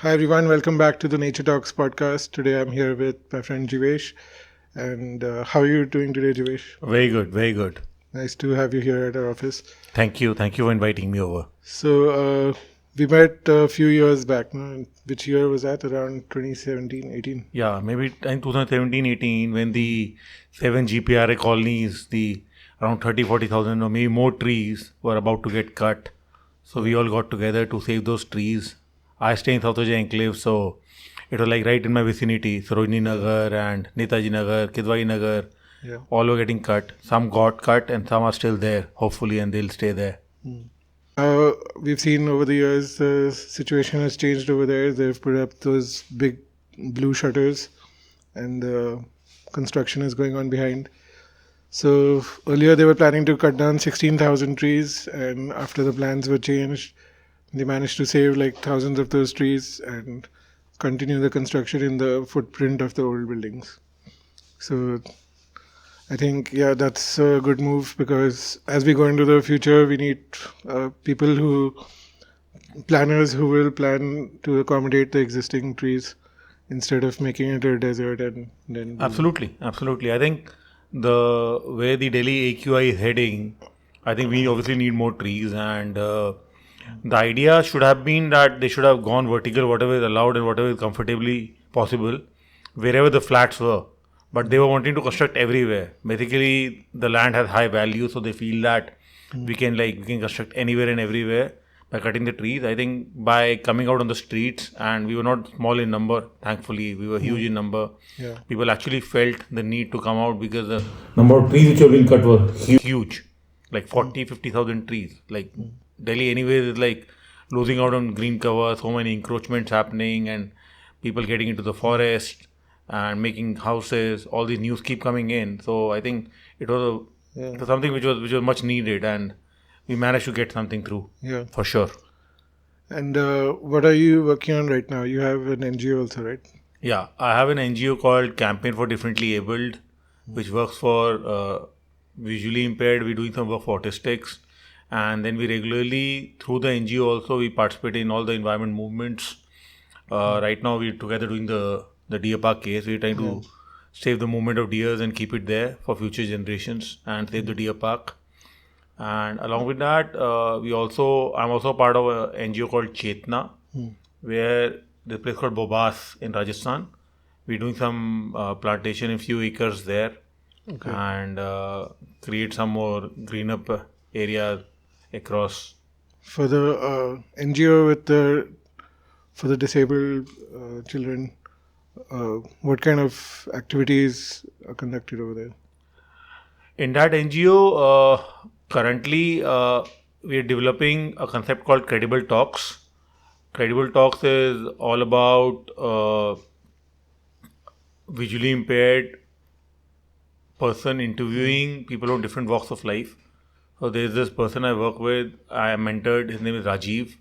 Hi everyone, welcome back to the Nature Talks podcast. Today I'm here with my friend Jeevesh. And how are you doing today, Jeevesh? Very good, very good. Nice to have you here at our office. Thank you for inviting me over. So we met a few years back, no? Which year was that? Around 2017, 18? Yeah, maybe in 2017-18 when the 7 GPRA colonies, the around 30,000-40,000 or maybe more trees were about to get cut. So we all got together to save those trees. I stay in South Asia Enclave, so it was like right in my vicinity. Sarojini Nagar and Netaji Nagar, Kidwai Nagar, all were getting cut. Some got cut and some are still there, hopefully, and they'll stay there. We've seen over the years the situation has changed over there. They've put up those big blue shutters and the construction is going on behind. So earlier they were planning to cut down 16,000 trees, and after the plans were changed, they managed to save like thousands of those trees and continue the construction in the footprint of the old buildings. So I think, that's a good move, because as we go into the future, we need planners who will plan to accommodate the existing trees instead of making it a desert and then. Absolutely. I think the way the Delhi AQI is heading, I think we obviously need more trees, and the idea should have been that they should have gone vertical, whatever is allowed and whatever is comfortably possible, wherever the flats were. But they were wanting to construct everywhere. Basically, the land has high value, so they feel that we can construct anywhere and everywhere by cutting the trees. I think by coming out on the streets, and we were not small in number, thankfully, we were huge in number. Yeah. People actually felt the need to come out because the number of trees which have been cut were huge, like 50,000 trees. Like Delhi, anyways, is like losing out on green cover, so many encroachments happening, and people getting into the forest and making houses. All these news keep coming in. So I think it was something which was much needed, and we managed to get something through. Yeah. For sure. And what are you working on right now? You have an NGO also, right? Yeah, I have an NGO called Campaign for Differently Abled, which works for visually impaired. We're doing some work for autistics. And then we regularly, through the NGO also, we participate in all the environment movements. Right now, we're together doing the deer park case. We're trying to save the movement of deers and keep it there for future generations and save the deer park. And along with that, I'm also part of an NGO called Chetna, where the place called Bobas in Rajasthan. We're doing some plantation in few acres there, and create some more green up areas across. For the NGO for the disabled children, what kind of activities are conducted over there? In that NGO, currently we are developing a concept called Credible Talks. Credible Talks is all about visually impaired person interviewing people from different walks of life. So there's this person I work with, I am mentored, his name is Rajiv.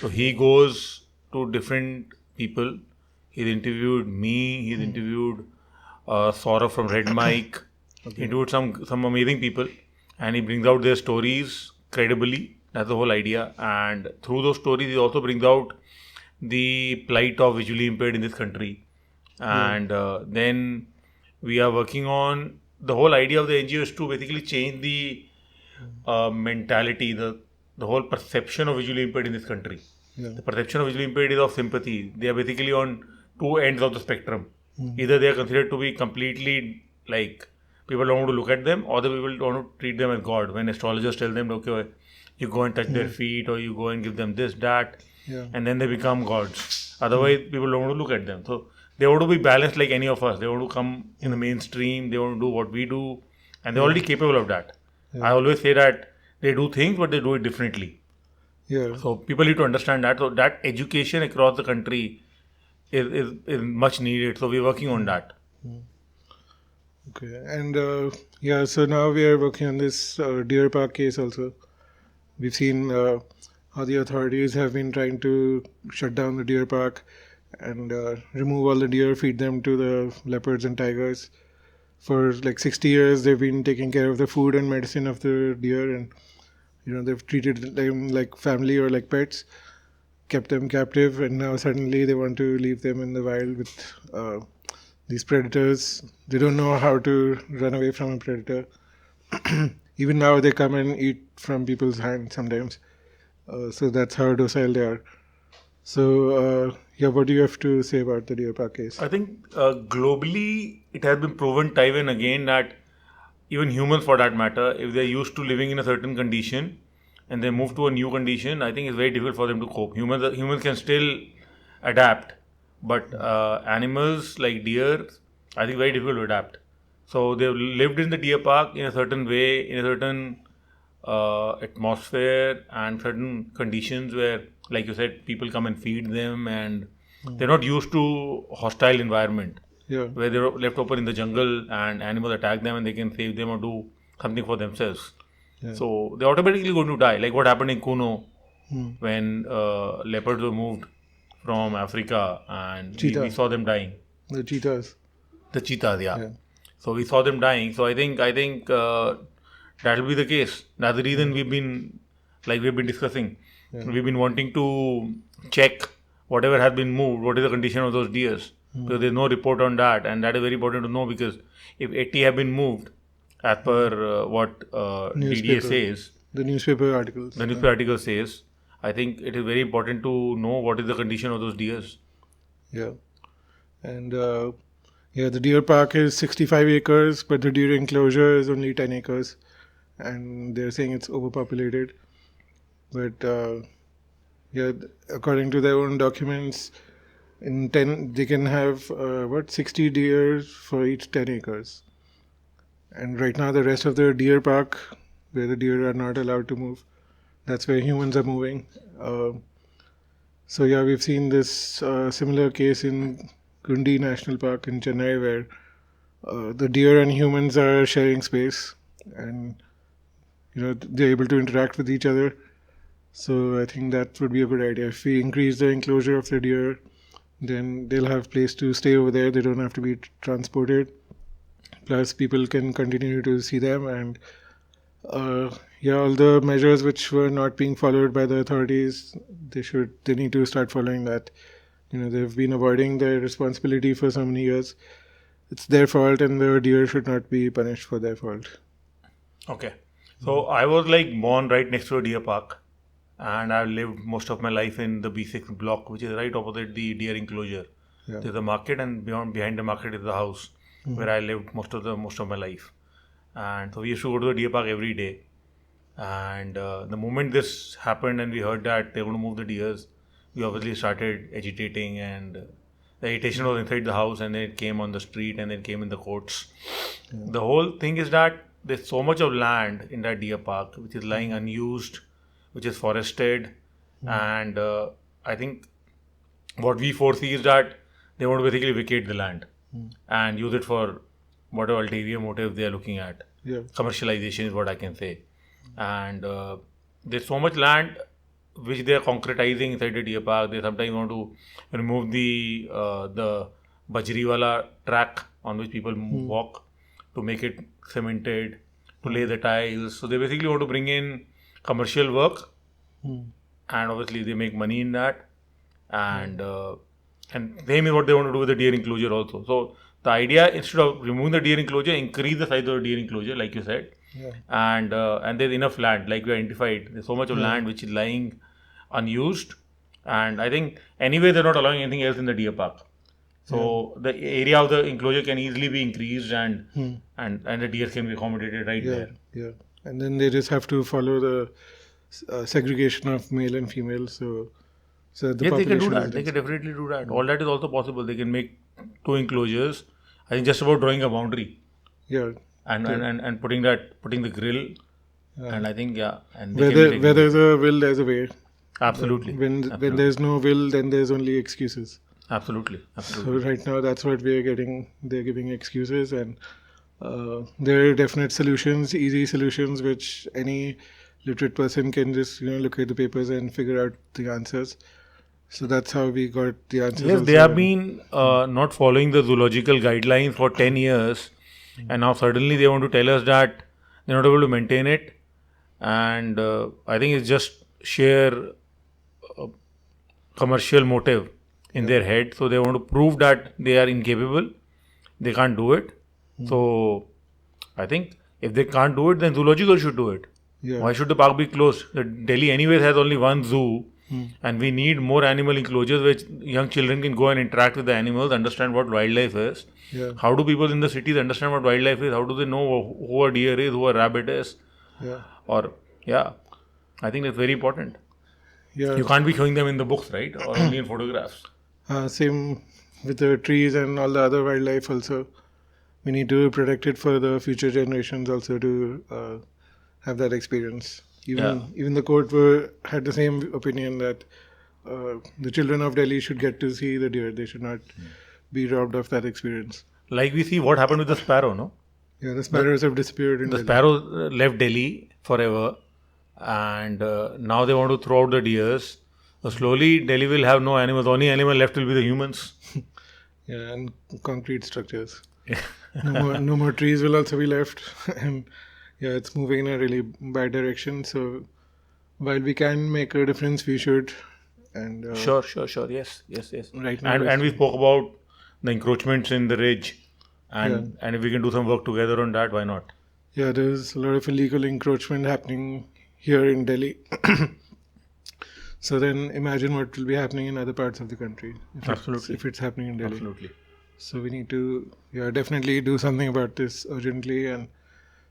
So he goes to different people. He's interviewed me, he's interviewed Saurabh from Red Mike, he interviewed some amazing people, and he brings out their stories credibly. That's the whole idea. And through those stories, he also brings out the plight of visually impaired in this country. And then we are working on the whole idea of the NGO is to basically change the mentality, the whole perception of visually impaired in this country. The perception of visually impaired is of sympathy. They are basically on two ends of the spectrum. Either they are considered to be completely like people don't want to look at them, or the people don't want to treat them as God. When astrologers tell them, okay, you go and touch their feet, or you go and give them this, that, and then they become gods. Otherwise, people don't want to look at them. So they want to be balanced like any of us. They want to come in the mainstream. They want to do what we do, and they're already capable of that. I always say that they do things, but they do it differently. So people need to understand that. So that education across the country is much needed. So we're working on that. Okay. And so now we are working on this deer park case also. We've seen how the authorities have been trying to shut down the deer park and remove all the deer, feed them to the leopards and tigers. For like 60 years, they've been taking care of the food and medicine of the deer, and they've treated them like family or like pets. kept them captive, and now suddenly they want to leave them in the wild with these predators. They don't know how to run away from a predator. Even now, they come and eat from people's hands sometimes. So that's how docile they are. So, what do you have to say about the deer park case? I think globally it has been proven time and again that even humans, for that matter, if they're used to living in a certain condition and they move to a new condition, I think it's very difficult for them to cope. Humans can still adapt, but animals like deer, I think very difficult to adapt. So they've lived in the deer park in a certain way, in a certain atmosphere and certain conditions where, like you said, people come and feed them, and they're not used to hostile environment where they're left open in the jungle and animals attack them and they can save them or do something for themselves. So they're automatically going to die. Like what happened in Kuno when leopards were moved from Africa and we saw them dying. The cheetahs. The cheetahs, yeah. So we saw them dying. So I think that will be the case. That's the reason we've been discussing. We've been wanting to check whatever has been moved, what is the condition of those deers. Because there's no report on that, and that is very important to know, because if 80 have been moved, as per what DDA says, the newspaper article says, I think it is very important to know what is the condition of those deers. Yeah. And the deer park is 65 acres, but the deer enclosure is only 10 acres. And they're saying it's overpopulated. But according to their own documents, they can have 60 deer for each 10 acres. And right now the rest of the deer park, where the deer are not allowed to move, that's where humans are moving. We've seen this similar case in Gundi National Park in Chennai, where the deer and humans are sharing space, and they're able to interact with each other. So I think that would be a good idea. If we increase the enclosure of the deer, then they'll have place to stay over there. They don't have to be transported. Plus, people can continue to see them, and all the measures which were not being followed by the authorities, they need to start following that. They've been avoiding their responsibility for so many years. It's their fault, and the deer should not be punished for their fault. Okay. So I was born right next to a deer park, and I've lived most of my life in the B6 block, which is right opposite the deer enclosure. There's a market, and behind the market is the house where I lived most of my life. And so we used to go to the deer park every day. And the moment this happened and we heard that they're going to move the deers, we obviously started agitating, and the agitation was inside the house, and then it came on the street, and then it came in the courts. The whole thing is that there's so much of land in that deer park which is lying unused, which is forested, and I think what we foresee is that they want to basically vacate the land and use it for whatever ulterior motive they are looking at. Commercialization is what I can say. And there's so much land which they are concretizing inside the deer park. They sometimes want to remove the bajriwala track on which people walk to make it cemented, to lay the tiles. So they basically want to bring in commercial work, and obviously they make money in that. And same is what they want to do with the deer enclosure also. So the idea, instead of removing the deer enclosure, increase the size of the deer enclosure, like you said. And there's enough land, like we identified. There's so much of land which is lying unused, and I think anyway they're not allowing anything else in the deer park. So the area of the enclosure can easily be increased, and the deer can be accommodated there. Yeah, and then they just have to follow the segregation of male and female. So the yes, they can do that. They can definitely do that. All that is also possible. They can make 2 enclosures. I think just about drawing a boundary. And putting the grill, and I think and where there's a will, there's a way. Absolutely. When there's no will, then there's only excuses. Absolutely. So right now, that's what we are getting. They're giving excuses, and there are definite solutions, easy solutions, which any literate person can just look at the papers and figure out the answers. So that's how we got the answers. Yes, they have been not following the zoological guidelines for 10 years. And now suddenly they want to tell us that they're not able to maintain it. And I think it's just sheer commercial motive in their head. So they want to prove that they are incapable. They can't do it. So I think if they can't do it, then zoological should do it. Yeah. Why should the park be closed? Delhi anyways has only one zoo, and we need more animal enclosures which young children can go and interact with the animals, understand what wildlife is. Yeah. How do people in the cities understand what wildlife is? How do they know who a deer is, who a rabbit is? Yeah. Or, I think that's very important. Yeah. You can't be showing them in the books, right? Or only in photographs. Same with the trees and all the other wildlife also. We need to protect it for the future generations also to have that experience. Even the court had the same opinion that the children of Delhi should get to see the deer. They should not be robbed of that experience. Like we see what happened with the sparrow, no? Yeah, the sparrows have disappeared in The Delhi. sparrow left Delhi forever, and now they want to throw out the deers. So slowly, Delhi will have no animals. The only animal left will be the humans. Yeah, and concrete structures. No more trees will also be left. And yeah, it's moving in a really bad direction. So while we can make a difference, we should. And Sure. Yes. Right now And we spoke about the encroachments in the ridge. And if we can do some work together on that, why not? Yeah, there's a lot of illegal encroachment happening here in Delhi. So then imagine what will be happening in other parts of the country if it's happening in Delhi. Absolutely. So we need to definitely do something about this urgently and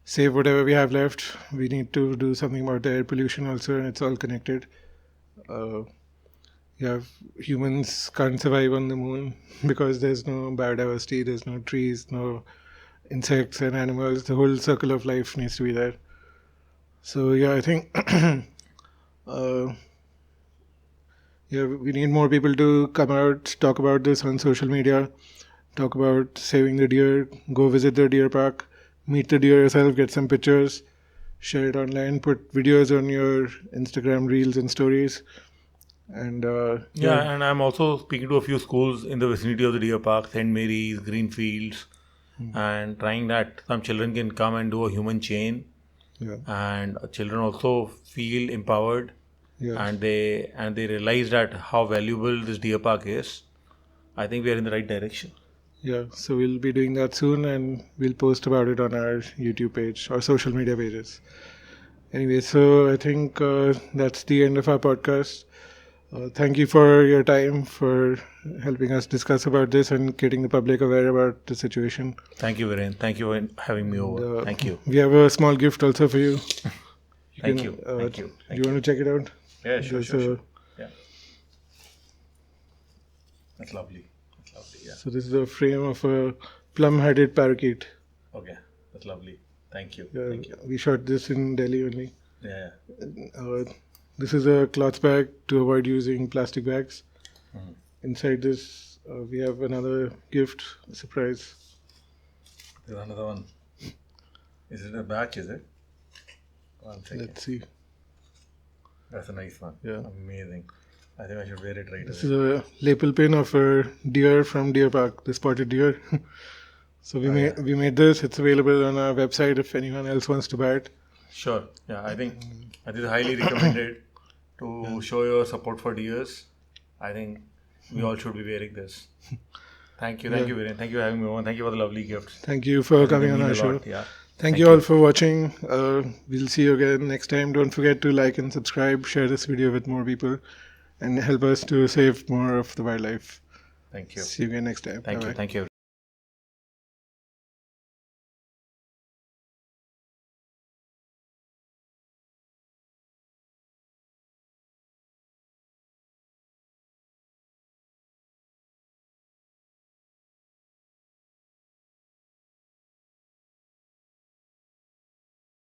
save whatever we have left. We need to do something about the air pollution also, and it's all connected. Humans can't survive on the moon because there's no biodiversity, there's no trees, no insects and animals. The whole circle of life needs to be there. So I think we need more people to come out, talk about this on social media, talk about saving the deer, go visit the deer park, meet the deer yourself, get some pictures, share it online, put videos on your Instagram reels and stories. And and I'm also speaking to a few schools in the vicinity of the deer park, St. Mary's, Greenfields, and trying that some children can come and do a human chain, and children also feel empowered, and they realize that how valuable this deer park is. I think we are in the right direction. Yeah, so we'll be doing that soon, and we'll post about it on our YouTube page or social media pages. Anyway, so I think that's the end of our podcast. Thank you for your time, for helping us discuss about this and getting the public aware about the situation. Thank you, Verhaen. Thank you for having me over. Thank you. We have a small gift also for you. Thank you. Do you want to check it out? Yeah, sure. Yeah. That's lovely. Yeah. So this is a frame of a plum-headed parakeet. Okay, that's lovely. Thank you. Thank you. We shot this in Delhi only. Yeah. This is a cloth bag to avoid using plastic bags. Inside this, we have another gift, a surprise. There's another one. Is it a batch, is it? 1 second. Let's see. That's a nice one. Yeah. Amazing. I think I should wear it right away. This is a lapel pin of a deer from Deer Park, the spotted deer. So we made this. It's available on our website if anyone else wants to buy it. Sure. Yeah, I think it's highly recommended to show your support for deers. I think we all should be wearing this. Thank you, Verhaen. Thank you for having me on. Thank you for the lovely gifts. Thank you for coming on our show. Yeah. Thank you all for watching. We'll see you again next time. Don't forget to like and subscribe, share this video with more people, and help us to save more of the wildlife. Thank you. See you again next time. Thank you. Thank you.